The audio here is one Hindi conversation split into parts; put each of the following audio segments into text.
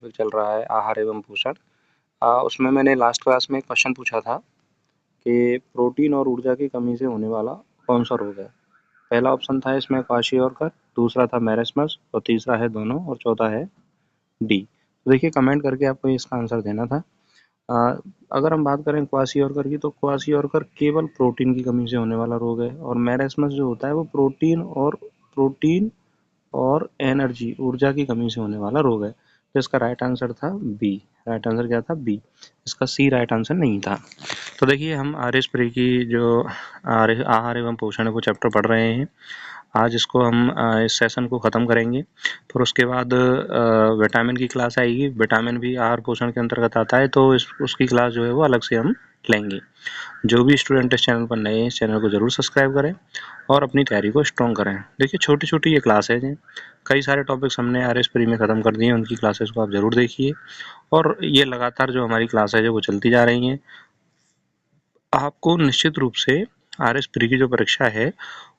चल रहा है आहार एवं पोषण। उसमें मैंने लास्ट क्लास में एक क्वेश्चन पूछा था कि प्रोटीन और ऊर्जा की कमी से होने वाला कौन सा रोग है। पहला ऑप्शन था इसमें क्वाशियोरकर, दूसरा था मैरस्मस और तीसरा है दोनों और चौथा है डी। तो देखिए कमेंट करके आपको इसका आंसर देना था। अगर हम बात करें क्वाशियोरकर की, तो क्वाशियोरकर केवल प्रोटीन की कमी से होने वाला रोग है और मैरस्मस जो होता है वो प्रोटीन और एनर्जी ऊर्जा की कमी से होने वाला रोग है। तो इसका राइट आंसर था बी। राइट आंसर क्या था? बी। इसका सी राइट आंसर नहीं था। तो देखिए हम आर एस प्री की जो आहार एवं पोषण है वो चैप्टर पढ़ रहे हैं। आज इसको हम इस सेशन को ख़त्म करेंगे। फिर उसके बाद विटामिन की क्लास आएगी। विटामिन भी आहार पोषण के अंतर्गत आता है, तो उसकी क्लास जो है वो अलग से हम लेंगे। जो भी स्टूडेंट इस चैनल पर नए हैं, इस चैनल को ज़रूर सब्सक्राइब करें और अपनी तैयारी को स्ट्रॉन्ग करें। देखिए छोटी छोटी ये क्लासेज हैं, कई सारे टॉपिक्स हमने आर एस प्री में ख़त्म कर दिए हैं, उनकी क्लासेस को आप ज़रूर देखिए। और ये लगातार जो हमारी क्लासेज है वो चलती जा रही हैं। आपको निश्चित रूप से आर एस प्री की जो परीक्षा है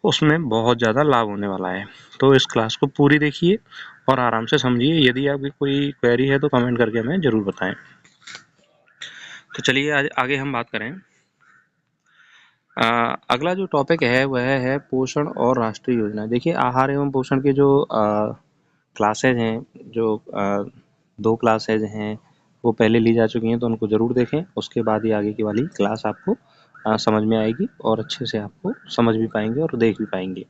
उसमें बहुत ज़्यादा लाभ होने वाला है। तो इस क्लास को पूरी देखिए और आराम से समझिए। यदि आपकी कोई क्वेरी है तो कमेंट करके हमें ज़रूर बताएं। तो चलिए आज आगे हम बात करें। अगला जो टॉपिक है वह है पोषण और राष्ट्रीय योजना। देखिए आहार एवं पोषण के जो क्लासेज हैं, जो 2 क्लासेज हैं वो पहले ली जा चुकी हैं, तो उनको ज़रूर देखें। उसके बाद ही आगे की वाली क्लास आपको समझ में आएगी और अच्छे से आपको समझ भी पाएंगे और देख भी पाएंगे।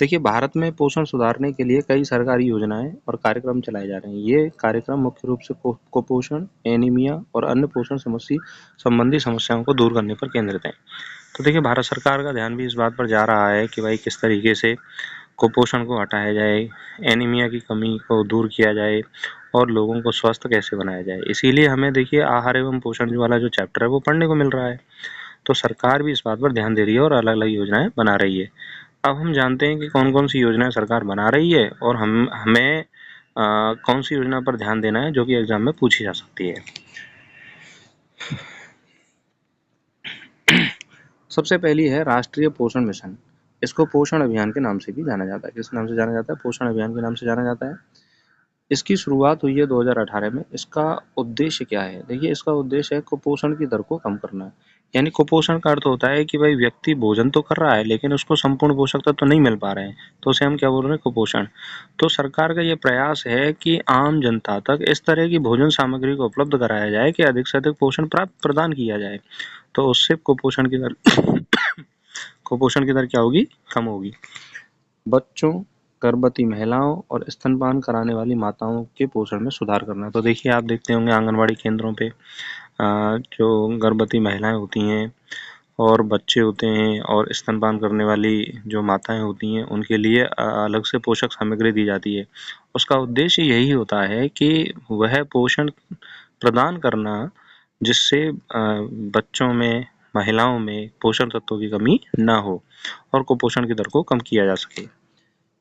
देखिए भारत में पोषण सुधारने के लिए कई सरकारी योजनाएं और कार्यक्रम चलाए जा रहे हैं। ये कार्यक्रम मुख्य रूप से कुपोषण, एनीमिया और अन्य पोषण संबंधी समस्याओं को दूर करने पर केंद्रित है। तो देखिए भारत सरकार का ध्यान भी इस बात पर जा रहा है कि भाई किस तरीके से कुपोषण को हटाया जाए, एनीमिया की कमी को दूर किया जाए और लोगों को स्वस्थ कैसे बनाया जाए। इसीलिए हमें देखिए आहार एवं पोषण वाला जो चैप्टर है वो पढ़ने को मिल रहा है। तो सरकार भी इस बात पर ध्यान दे रही है और अलग अलग योजनाएं बना रही है। अब हम जानते हैं कि कौन कौन सी योजनाएं सरकार बना रही है और हमें कौन सी योजना पर ध्यान देना है जो कि एग्जाम में पूछी जा सकती है। सबसे पहली है राष्ट्रीय पोषण मिशन। इसको पोषण अभियान के नाम से भी जाना जाता है। किस नाम से जाना जाता है? पोषण अभियान के नाम से जाना जाता है। इसकी शुरुआत हुई है 2018 में। इसका उद्देश्य क्या है? देखिए इसका उद्देश्य है कुपोषण की दर को कम करना। यानी कुपोषण का अर्थ होता है कि भाई व्यक्ति भोजन तो कर रहा है लेकिन उसको संपूर्ण पोषक तत्व तो नहीं मिल पा रहे हैं, तो उसे हम क्या बोल रहे हैं? कुपोषण। तो सरकार का ये प्रयास है कि आम जनता तक इस तरह की भोजन सामग्री को उपलब्ध कराया जाए कि अधिक से अधिक पोषण प्रदान किया जाए। तो उससे कुपोषण की दर क्या होगी? कम होगी। बच्चों, गर्भवती महिलाओं और स्तनपान कराने वाली माताओं के पोषण में सुधार करना। तो देखिए आप देखते होंगे आंगनवाड़ी केंद्रों पे जो गर्भवती महिलाएं होती हैं और बच्चे होते हैं और स्तनपान करने वाली जो माताएं होती हैं उनके लिए अलग से पोषक सामग्री दी जाती है। उसका उद्देश्य यही होता है कि वह पोषण प्रदान करना जिससे बच्चों में, महिलाओं में पोषण तत्वों की कमी ना हो और कुपोषण की दर को कम किया जा सके।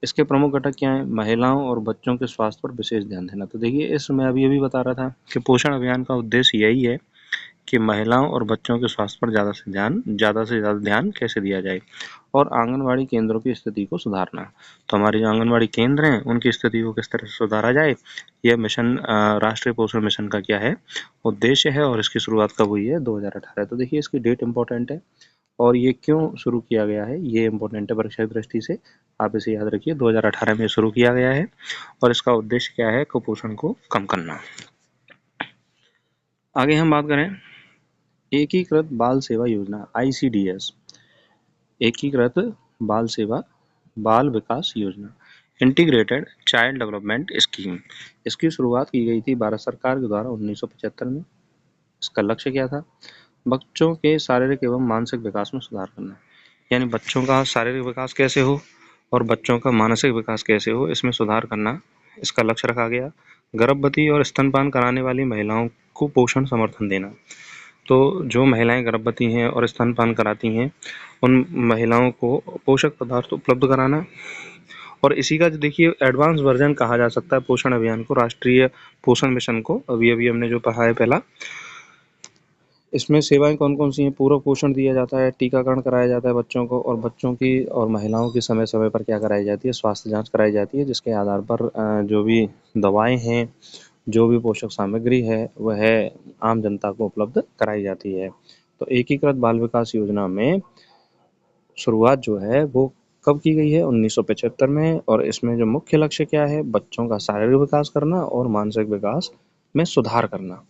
इसके प्रमुख घटक क्या हैं? महिलाओं और बच्चों के स्वास्थ्य पर विशेष ध्यान देना। तो देखिए इस मैं अभी बता रहा था कि पोषण अभियान का उद्देश्य यही है कि महिलाओं और बच्चों के स्वास्थ्य पर ज़्यादा से ज़्यादा ध्यान कैसे दिया जाए और आंगनवाड़ी केंद्रों की स्थिति को सुधारना। तो हमारे जो आंगनवाड़ी केंद्र हैं उनकी स्थिति को किस तरह से सुधारा जाए, यह मिशन राष्ट्रीय पोषण मिशन का क्या है? उद्देश्य है। और इसकी शुरुआत कब हुई है? 2018। तो देखिए इसकी डेट इंपॉर्टेंट है और ये क्यों शुरू किया गया है ये इंपॉर्टेंट है परीक्षा की दृष्टि से। आप इसे याद रखिए, 2018 में शुरू किया गया है और इसका उद्देश्य क्या है? कुपोषण को कम करना। आगे हम बात करें एकीकृत बाल सेवा योजना ICDS, एकीकृत बाल विकास योजना, इंटीग्रेटेड चाइल्ड डेवलपमेंट स्कीम। इसकी शुरुआत की गई थी भारत सरकार के द्वारा 1975 में। इसका लक्ष्य क्या था? बच्चों के शारीरिक एवं मानसिक विकास में सुधार करना। यानी बच्चों का शारीरिक विकास कैसे हो और बच्चों का मानसिक विकास कैसे हो, इसमें सुधार करना इसका लक्ष्य रखा गया। गर्भवती और स्तनपान कराने वाली महिलाओं को पोषण समर्थन देना। तो जो महिलाएं गर्भवती हैं और स्तनपान कराती हैं उन महिलाओं को पोषक पदार्थ उपलब्ध कराना। और इसी का देखिए एडवांस वर्जन कहा जा सकता है पोषण अभियान को, राष्ट्रीय पोषण मिशन को। अभी हमने जो पढ़ा है पहला, इसमें सेवाएं कौन कौन सी हैं? पूरक पोषण दिया जाता है, टीकाकरण कराया जाता है बच्चों को, और बच्चों की और महिलाओं की समय समय पर क्या कराई जाती है? स्वास्थ्य जांच कराई जाती है, जिसके आधार पर जो भी दवाएं हैं जो भी पोषक सामग्री है वह आम जनता को उपलब्ध कराई जाती है। तो एकीकृत बाल विकास योजना में शुरुआत जो है वो कब की गई है? 1975 में। और इसमें जो मुख्य लक्ष्य क्या है? बच्चों का शारीरिक विकास करना और मानसिक विकास में सुधार करना।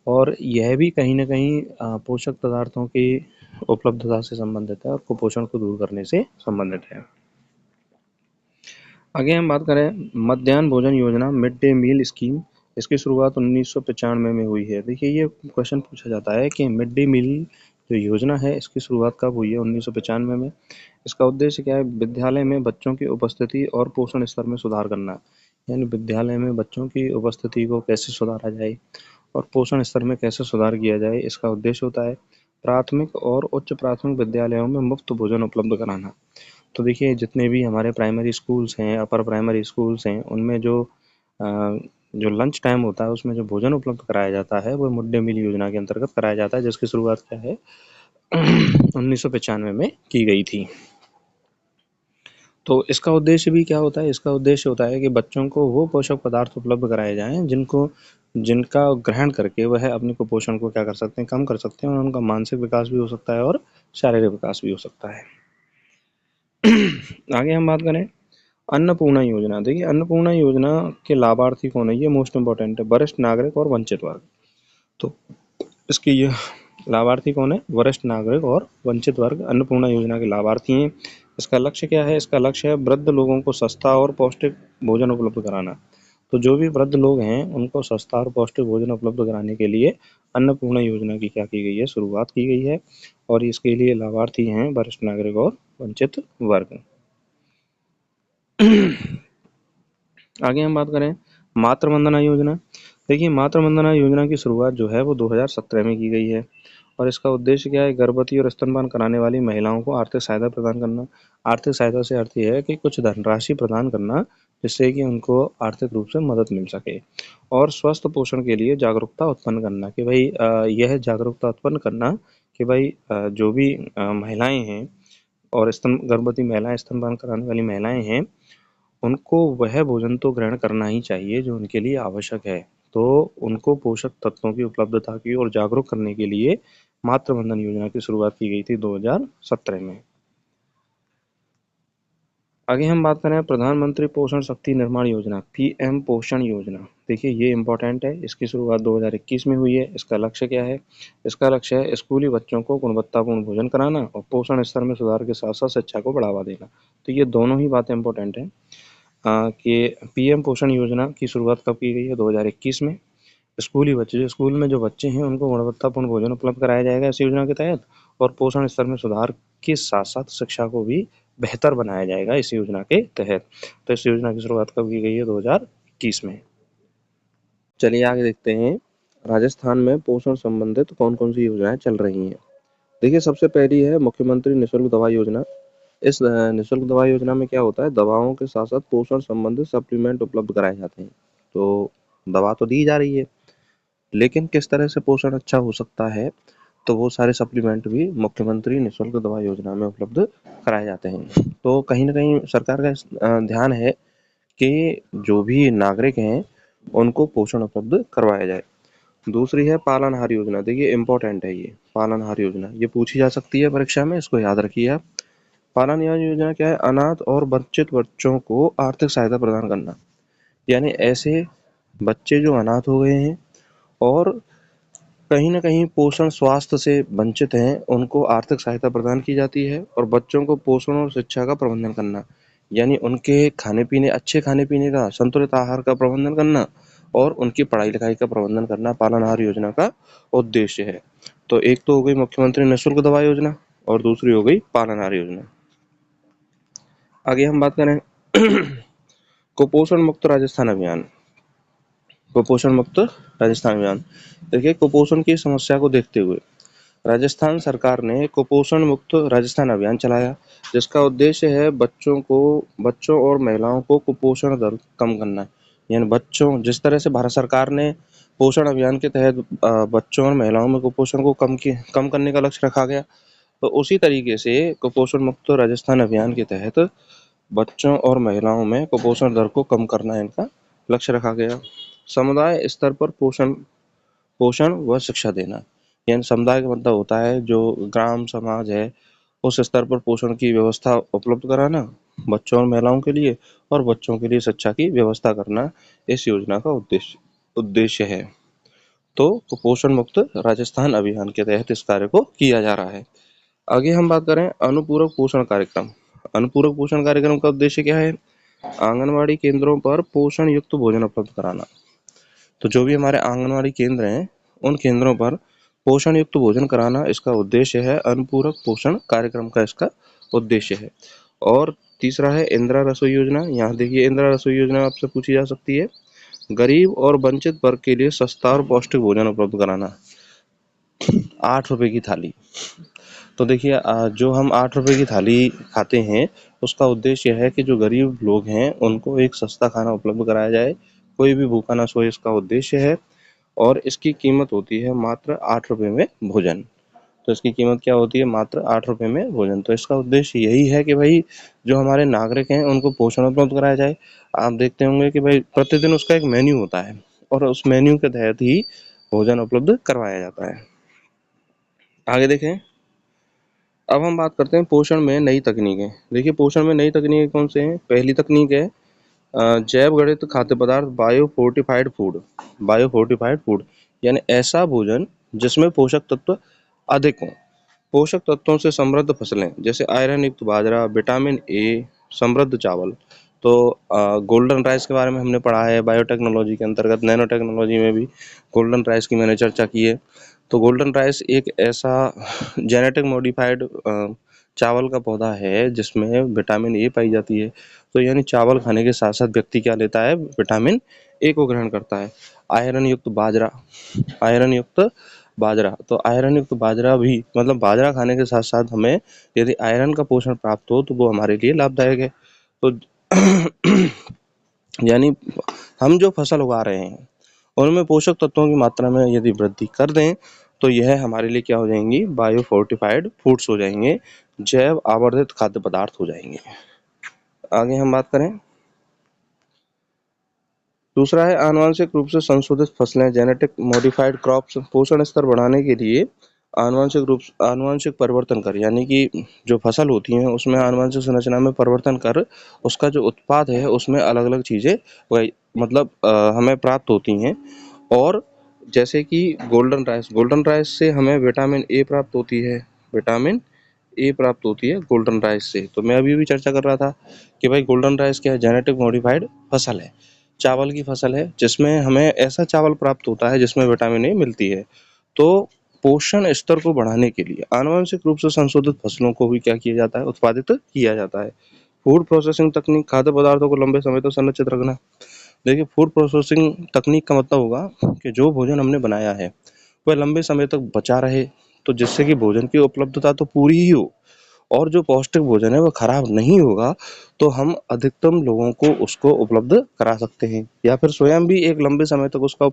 और यह भी कहीं न कहीं पोषक पदार्थों की उपलब्धता से संबंधित है और कुपोषण को दूर करने से संबंधित है। आगे हम बात करें मध्याह्न भोजन योजना, मिड डे मील स्कीम। इसकी शुरुआत 1995 में हुई है। देखिए ये क्वेश्चन पूछा जाता है कि मिड डे मील जो योजना है इसकी शुरुआत कब हुई है? 1995 में। इसका उद्देश्य क्या है? विद्यालय में बच्चों की उपस्थिति और पोषण स्तर में सुधार करना। यानी विद्यालय में बच्चों की उपस्थिति को कैसे सुधारा जाए और पोषण स्तर में कैसे सुधार किया जाए, इसका उद्देश्य होता है। प्राथमिक और उच्च प्राथमिक विद्यालयों में मुफ्त भोजन उपलब्ध कराना। तो देखिए जितने भी हमारे प्राइमरी स्कूल्स हैं, अपर प्राइमरी स्कूल्स हैं, उनमें जो लंच टाइम होता है उसमें जो भोजन उपलब्ध कराया जाता है वो मिड डे मील योजना के अंतर्गत कराया जाता है, जिसकी शुरुआत क्या है 1995 में की गई थी। तो इसका उद्देश्य भी क्या होता है? इसका उद्देश्य होता है कि बच्चों को वो पोषक पदार्थ उपलब्ध कराए जाएं जिनका ग्रहण करके वह अपने कुपोषण को क्या कर सकते हैं? कम कर सकते हैं और उनका मानसिक विकास भी हो सकता है और शारीरिक विकास भी हो सकता है। आगे हम बात करें अन्नपूर्णा योजना। देखिए अन्नपूर्णा योजना के लाभार्थी कौन है? ये मोस्ट इम्पोर्टेंट है, वरिष्ठ नागरिक और वंचित वर्ग। तो इसके ये लाभार्थी कौन है? वरिष्ठ नागरिक और वंचित वर्ग अन्नपूर्णा योजना के लाभार्थी हैं। इसका लक्ष्य क्या है? इसका लक्ष्य है वृद्ध लोगों को सस्ता और पौष्टिक भोजन उपलब्ध कराना। तो जो भी वृद्ध लोग हैं उनको सस्ता और पौष्टिक भोजन उपलब्ध कराने के लिए अन्नपूर्णा योजना की क्या की गई है? शुरुआत की गई है। और इसके लिए लाभार्थी हैं वरिष्ठ नागरिक और वंचित वर्ग। आगे हम बात करें मातृ वंदना योजना। देखिए मातृ वंदना योजना की शुरुआत जो है वो 2017 में की गई है। और इसका उद्देश्य क्या है? गर्भवती और स्तनपान कराने वाली महिलाओं को आर्थिक सहायता प्रदान करना। आर्थिक सहायता से अर्थ ये है कि कुछ धनराशि प्रदान करना जिससे कि उनको आर्थिक रूप से मदद मिल सके। और स्वस्थ पोषण के लिए जागरूकता उत्पन्न करना कि भाई यह जागरूकता उत्पन्न करना कि भाई जो भी महिलाएं हैं और गर्भवती महिलाएं, स्तनपान कराने वाली महिलाएं हैं, उनको वह भोजन तो ग्रहण करना ही चाहिए जो उनके लिए आवश्यक है। तो उनको पोषक तत्वों की उपलब्धता की ओर जागरूक करने के लिए मातृ वंदन योजना की शुरुआत की गई थी 2017 में। आगे हम बात करें प्रधानमंत्री पोषण शक्ति निर्माण योजना, पीएम पोषण योजना। देखिए ये इम्पोर्टेंट है। इसकी शुरुआत 2021 में हुई है। इसका लक्ष्य क्या है? इसका लक्ष्य है स्कूली बच्चों को गुणवत्तापूर्ण भोजन कराना और पोषण स्तर में सुधार के साथ साथ शिक्षा को बढ़ावा देना। तो ये दोनों ही बातें इम्पोर्टेंट हैं कि पीएम पोषण योजना की शुरुआत कब की गई है? 2021 में। स्कूल में जो बच्चे हैं उनको गुणवत्तापूर्ण भोजन उपलब्ध कराया जाएगा इस योजना के तहत। और पोषण स्तर में सुधार के साथ साथ शिक्षा को भी बेहतर बनाया जाएगा इस योजना के तहत। तो इस योजना की शुरुआत कब की गई है? 2021 में। चलिए आगे देखते हैं राजस्थान में पोषण संबंधित कौन कौन सी योजनाएं चल रही हैं। देखिए सबसे पहली है मुख्यमंत्री निःशुल्क दवा योजना। इस निःशुल्क दवा योजना में क्या होता है? दवाओं के साथ साथ पोषण संबंधित सप्लीमेंट उपलब्ध कराए जाते हैं। तो दवा तो दी जा रही है, लेकिन किस तरह से पोषण अच्छा हो सकता है, तो वो सारे सप्लीमेंट भी मुख्यमंत्री निःशुल्क दवा योजना में उपलब्ध कराए जाते हैं। तो कहीं ना कहीं सरकार का ध्यान है कि जो भी नागरिक हैं उनको पोषण उपलब्ध करवाया जाए। दूसरी है पालनहार योजना। देखिए इम्पोर्टेंट है ये पालनहार योजना, ये पूछी जा सकती है परीक्षा में, इसको याद रखिए आप। पालनहार योजना क्या है? अनाथ और वंचित बच्चों को आर्थिक सहायता प्रदान करना। यानी ऐसे बच्चे जो अनाथ हो गए हैं और कहीं न कहीं पोषण स्वास्थ्य से वंचित हैं, उनको आर्थिक सहायता प्रदान की जाती है। और बच्चों को पोषण और शिक्षा का प्रबंधन करना, यानी उनके खाने-पीने, अच्छे खाने-पीने का, संतुलित आहार का प्रबंधन करना और उनकी पढ़ाई-लिखाई का प्रबंधन करना पालनहार योजना का उद्देश्य है। तो एक तो हो गई मुख्यमंत्री निःशुल्क दवा योजना और दूसरी हो गई पालनहार योजना। आगे हम बात करें कुपोषण मुक्त राजस्थान अभियान। कुपोषण मुक्त राजस्थान अभियान। देखिए कुपोषण की समस्या को देखते हुए राजस्थान सरकार ने कुपोषण मुक्त राजस्थान अभियान चलाया, जिसका उद्देश्य है बच्चों और महिलाओं को कुपोषण दर कम करना। यानी बच्चों, जिस तरह से भारत सरकार ने पोषण अभियान के तहत बच्चों और महिलाओं में कुपोषण को कम करने का लक्ष्य रखा गया, तो उसी तरीके से कुपोषण मुक्त राजस्थान अभियान के तहत बच्चों और महिलाओं में कुपोषण दर को कम करना इनका लक्ष्य रखा गया। समुदाय स्तर पर पोषण व शिक्षा देना। यानी समुदाय का मतलब होता है जो ग्राम समाज है, उस स्तर पर पोषण की व्यवस्था उपलब्ध कराना बच्चों और महिलाओं के लिए, और बच्चों के लिए शिक्षा की व्यवस्था करना इस योजना का उद्देश्य है। तो कुपोषण मुक्त राजस्थान अभियान के तहत इस कार्य को किया जा रहा है। आगे हम बात करें अनुपूरक पोषण कार्यक्रम। अनुपूरक पोषण कार्यक्रम का उद्देश्य क्या है? आंगनवाड़ी केंद्रों पर पोषण युक्त भोजन उपलब्ध कराना। तो जो भी हमारे आंगनवाड़ी केंद्र हैं, उन केंद्रों पर पोषण युक्त भोजन कराना इसका उद्देश्य है। अनुपूरक पोषण कार्यक्रम का इसका उद्देश्य है। और तीसरा है इंदिरा रसोई योजना। यहाँ देखिए, इंदिरा रसोई योजना आपसे पूछी जा सकती है। गरीब और वंचित वर्ग के लिए सस्ता और पौष्टिक भोजन उपलब्ध कराना। 8 रुपए की थाली। तो देखिए, जो हम 8 रुपए की थाली खाते हैं, उसका उद्देश्य है कि जो गरीब लोग हैं उनको एक सस्ता खाना उपलब्ध कराया जाए, कोई भी भूखा ना सोए, इसका उद्देश्य है। और इसकी कीमत होती है मात्र 8 रुपए में भोजन। तो इसकी कीमत क्या होती है? मात्र 8 रुपए में भोजन। तो इसका उद्देश्य यही है कि भाई जो हमारे नागरिक हैं उनको पोषण उपलब्ध कराया जाए। आप देखते होंगे कि भाई प्रतिदिन उसका एक मेन्यू होता है, और उस मेन्यू के तहत ही भोजन उपलब्ध करवाया जाता है। आगे देखें, अब हम बात करते हैं पोषण में नई तकनीकें। देखिए, पोषण में नई तकनीकें कौन से हैं? पहली तकनीक है जैव गणित खाद्य पदार्थ, bio fortified food. Bio fortified food यानी ऐसा भोजन जिसमें पोषक तत्व अधिक हों। पोषक तत्वों से समृद्ध फसलें, जैसे आयरन युक्त बाजरा, विटामिन ए समृद्ध चावल। तो गोल्डन राइस के बारे में हमने पढ़ा है बायोटेक्नोलॉजी के अंतर्गत। नैनो टेक्नोलॉजी में भी गोल्डन राइस की मैंने चर्चा की है। तो गोल्डन राइस एक ऐसा जेनेटिक मॉडिफाइड चावल का पौधा है जिसमें विटामिन ए पाई जाती है। तो यानी चावल खाने के साथ साथ व्यक्ति क्या लेता है? विटामिन ए को ग्रहण करता है। आयरन युक्त बाजरा, आयरन युक्त बाजरा। तो आयरन युक्त बाजरा भी मतलब बाजरा खाने के साथ साथ हमें यदि आयरन का पोषण प्राप्त हो तो वो हमारे लिए लाभदायक है। तो यानी हम जो फसल उगा रहे हैं उनमें पोषक तत्वों की मात्रा में यदि वृद्धि कर दें तो यह हमारे लिए क्या हो जाएंगी? बायो फोर्टिफाइड फूड्स हो जाएंगे, जैव आवर्धित खाद्य पदार्थ हो जाएंगे। आगे हम बात करें, दूसरा है आनुवंशिक रूप से संशोधित फसलें, जेनेटिक मॉडिफाइड क्रॉप्स। पोषण स्तर बढ़ाने के लिए आनुवंशिक परिवर्तन कर, यानी कि जो फसल होती हैं उसमें आनुवंशिक संरचना में परिवर्तन कर उसका जो उत्पाद है उसमें अलग अलग चीज़ें मतलब हमें प्राप्त होती हैं। और जैसे कि गोल्डन राइस से हमें विटामिन ए प्राप्त होती है, विटामिन ए प्राप्त होती है गोल्डन राइस से। तो मैं अभी भी चर्चा कर रहा था कि भाई गोल्डन राइस क्या है? जेनेटिक मॉडिफाइड फसल है, चावल की फसल है, जिसमें हमें ऐसा चावल प्राप्त होता है जिसमें विटामिन ए मिलती है। तो पोषण स्तर को बढ़ाने के लिए आनुवंशिक रूप से संशोधित फसलों को भी क्या किया जाता है? उत्पादित किया जाता है। फूड प्रोसेसिंग तकनीक, खाद्य पदार्थों को लंबे समय तक संरक्षित रखना। देखिए, फूड प्रोसेसिंग तकनीक का मतलब होगा कि जो भोजन हमने बनाया है वह लंबे समय तक बचा रहे, तो जिससे कि भोजन की उपलब्धता तो पूरी ही हो और जो पौष्टिक भोजन है वह खराब नहीं होगा, तो हम अधिकतम लोगों को उसको उपलब्ध करा सकते हैं या फिर स्वयं भी एक लंबे समय तक उसका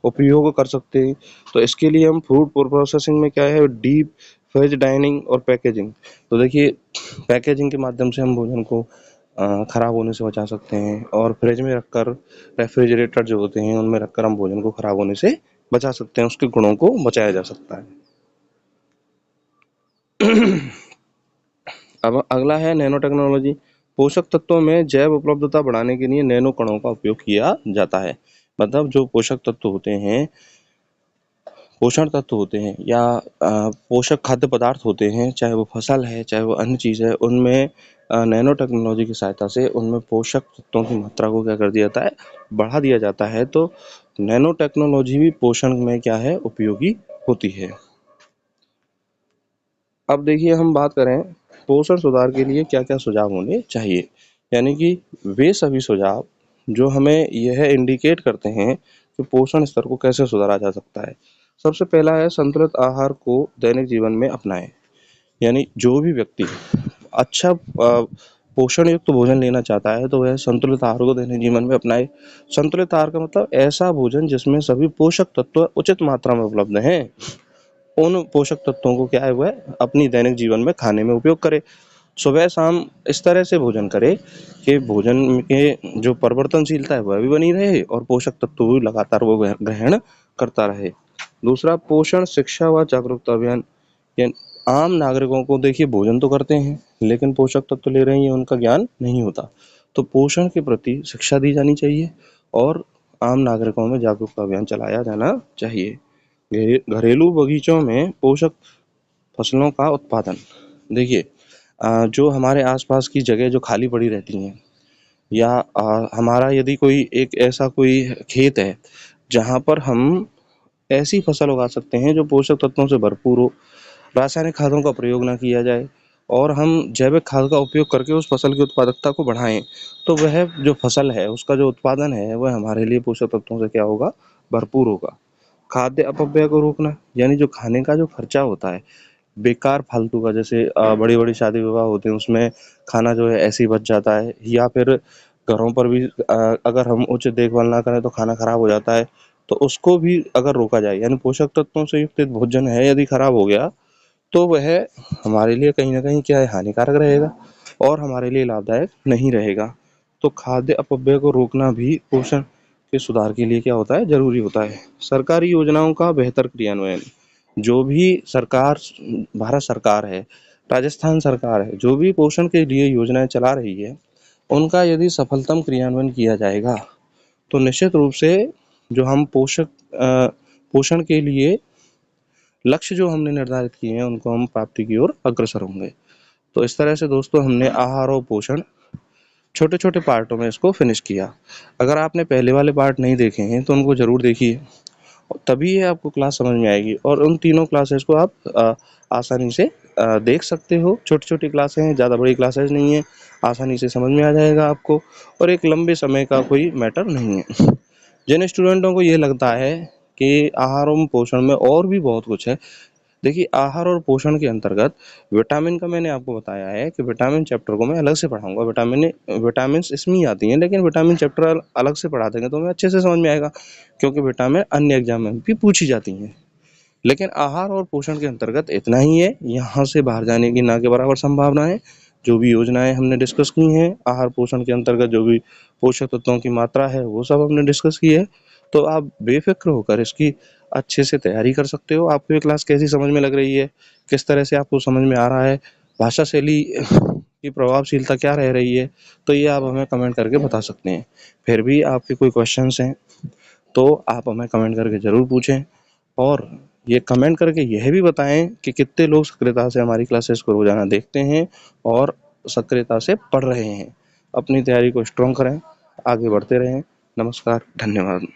उपयोग कर सकते हैं। तो इसके लिए हम फूड प्रोसेसिंग में क्या है? डीप फ्रिज डाइनिंग और पैकेजिंग। तो देखिए, पैकेजिंग के माध्यम से हम भोजन को खराब होने से बचा सकते हैं, और फ्रिज में रखकर, रेफ्रिजरेटर जो होते हैं उनमें रखकर हम भोजन को खराब होने से बचा सकते हैं, उसके गुणों को बचाया जा सकता है। अब अगला है नैनो टेक्नोलॉजी। पोषक तत्वों में जैव उपलब्धता बढ़ाने के लिए नैनो कणों का उपयोग किया जाता है। मतलब जो पोषक तत्व होते हैं, पोषण तत्व होते हैं या पोषक खाद्य पदार्थ होते हैं, चाहे वो फसल है चाहे वो अन्य चीज़ है, उनमें नैनो टेक्नोलॉजी की सहायता से उनमें पोषक तत्वों की मात्रा को क्या कर दिया जाता है? बढ़ा दिया जाता है। तो नैनो टेक्नोलॉजी भी पोषण में क्या है? उपयोगी होती है। अब देखिए, हम बात करें पोषण सुधार के लिए क्या क्या सुझाव होने चाहिए। यानी कि वे सभी सुझाव जो हमें यह इंडिकेट करते हैं कि पोषण स्तर को कैसे सुधारा जा सकता है। सबसे पहला है संतुलित आहार को दैनिक जीवन में अपनाएं। यानी जो भी व्यक्ति अच्छा पोषण युक्त भोजन लेना चाहता है तो वह संतुलित आहार को दैनिक जीवन में अपनाए। संतुलित आहार का मतलब ऐसा भोजन जिसमें सभी पोषक तत्व उचित मात्रा में उपलब्ध हैं। उन पोषक तत्वों को क्या है? वह अपनी दैनिक जीवन में खाने में उपयोग करे। सुबह शाम इस तरह से भोजन करे कि भोजन के जो परिवर्तनशीलता है वह भी बनी रहे और पोषक तत्व भी लगातार वो ग्रहण करता रहे। दूसरा, पोषण शिक्षा व जागरूकता अभियान। यानी आम नागरिकों को देखिए भोजन तो करते हैं लेकिन पोषक तत्व ले रहे हैं उनका ज्ञान नहीं होता, तो पोषण के प्रति शिक्षा दी जानी चाहिए और आम नागरिकों में जागरूकता अभियान चलाया जाना चाहिए। घरेलू बगीचों में पोषक फसलों का उत्पादन। देखिए जो हमारे आसपास की जगह जो खाली पड़ी रहती हैं या हमारा यदि कोई एक ऐसा कोई खेत है जहाँ पर हम ऐसी फसल उगा सकते हैं जो पोषक तत्वों से भरपूर हो, रासायनिक खादों का प्रयोग ना किया जाए और हम जैविक खाद का उपयोग करके उस फसल की उत्पादकता को बढ़ाएं, तो वह जो फसल है उसका जो उत्पादन है वह हमारे लिए पोषक तत्वों से क्या होगा, भरपूर होगा। खाद्य अपव्यय को रोकना, यानी जो खाने का जो खर्चा होता है बेकार फालतू का, जैसे बड़ी बड़ी शादी विवाह होते हैं उसमें खाना जो है ऐसे ही बच जाता है, या फिर घरों पर भी अगर हम उचित देखभाल ना करें तो खाना खराब हो जाता है, तो उसको भी अगर रोका जाए, यानी पोषक तत्वों से युक्त भोजन है यदि खराब हो गया तो वह हमारे लिए कहीं ना कहीं क्या है, हानिकारक रहेगा और हमारे लिए लाभदायक नहीं रहेगा। तो खाद्य अपव्यय को रोकना भी पोषण के सुधार के लिए क्या होता है, जरूरी होता है। सरकारी योजनाओं का बेहतर क्रियान्वयन। जो भी सरकार, भारत सरकार है, राजस्थान सरकार है, जो भी पोषण के लिए योजनाएं चला रही है उनका यदि सफलतम क्रियान्वयन किया जाएगा तो निश्चित रूप से जो हम पोषण के लिए लक्ष्य जो हमने निर्धारित किए हैं उनको हम प्राप्ति की ओर अग्रसर होंगे। तो इस तरह से दोस्तों हमने आहार और पोषण छोटे छोटे पार्टों में इसको फिनिश किया। अगर आपने पहले वाले पार्ट नहीं देखे हैं तो उनको जरूर देखिए, तभी ये आपको क्लास समझ में आएगी और उन तीनों क्लासेस को आप आसानी से देख सकते हो। छोटी छोटी क्लासें हैं, ज़्यादा बड़ी क्लासेस नहीं है, आसानी से समझ में आ जाएगा आपको और एक लंबे समय का कोई मैटर नहीं है। जिन स्टूडेंटों को ये लगता है कि आहार और पोषण में और भी बहुत कुछ है, देखिए आहार और पोषण के अंतर्गत विटामिन का मैंने आपको बताया है कि विटामिन चैप्टर को मैं अलग से पढ़ाऊंगा। विटामिन इसमें ही आती हैं लेकिन विटामिन चैप्टर अलग से पढ़ा देंगे तो हमें अच्छे से समझ में आएगा, क्योंकि विटामिन अन्य एग्जाम में भी पूछी जाती हैं। लेकिन आहार और पोषण के अंतर्गत इतना ही है, यहाँ से बाहर जाने की ना के बराबर संभावना है। जो भी योजनाएं हमने डिस्कस की हैं आहार पोषण के अंतर्गत, जो भी पोषक तत्वों की मात्रा है वो सब हमने डिस्कस की है, तो आप बेफिक्र होकर इसकी अच्छे से तैयारी कर सकते हो। आपको ये क्लास कैसी समझ में लग रही है, किस तरह से आपको समझ में आ रहा है, भाषा शैली की प्रभावशीलता क्या रह रही है, तो ये आप हमें कमेंट करके बता सकते हैं। फिर भी आपके कोई क्वेश्चंस हैं तो आप हमें कमेंट करके ज़रूर पूछें और ये कमेंट करके यह भी बताएं कि कितने लोग सक्रियता से हमारी क्लासेस को रोजाना देखते हैं और सक्रियता से पढ़ रहे हैं। अपनी तैयारी को स्ट्रॉन्ग करें, आगे बढ़ते रहें। नमस्कार, धन्यवाद।